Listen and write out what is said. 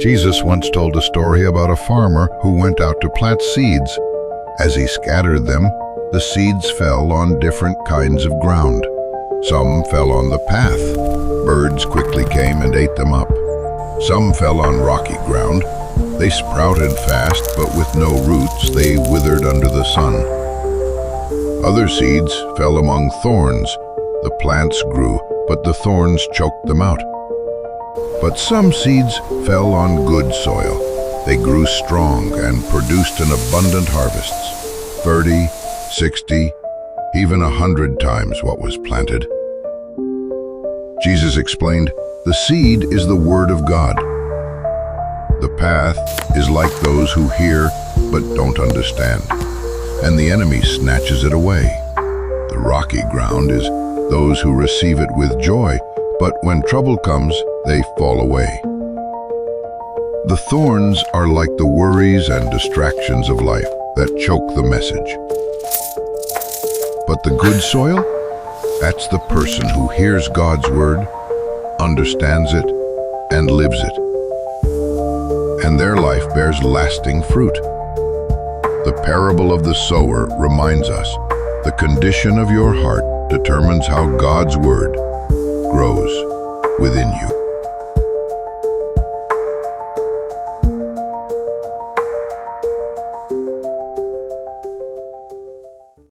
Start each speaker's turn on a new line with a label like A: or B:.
A: Jesus once told a story about a farmer who went out to plant seeds. As he scattered them, the seeds fell on different kinds of ground. Some fell on the path. Birds quickly came and ate them up. Some fell on rocky ground. They sprouted fast, but with no roots, they withered under the sun. Other seeds fell among thorns. The plants grew, but the thorns choked them out. But some seeds fell on good soil. They grew strong and produced an abundant harvests, 30, 60, even 100 times what was planted. Jesus explained, the seed is the word of God. The path is like those who hear but don't understand, and the enemy snatches it away. The rocky ground is those who receive it with joy, but when trouble comes, they fall away. The thorns are like the worries and distractions of life that choke the message. But the good soil, that's the person who hears God's word, understands it, and lives it. And their life bears lasting fruit. The parable of the sower reminds us, the condition of your heart determines how God's word grows within you.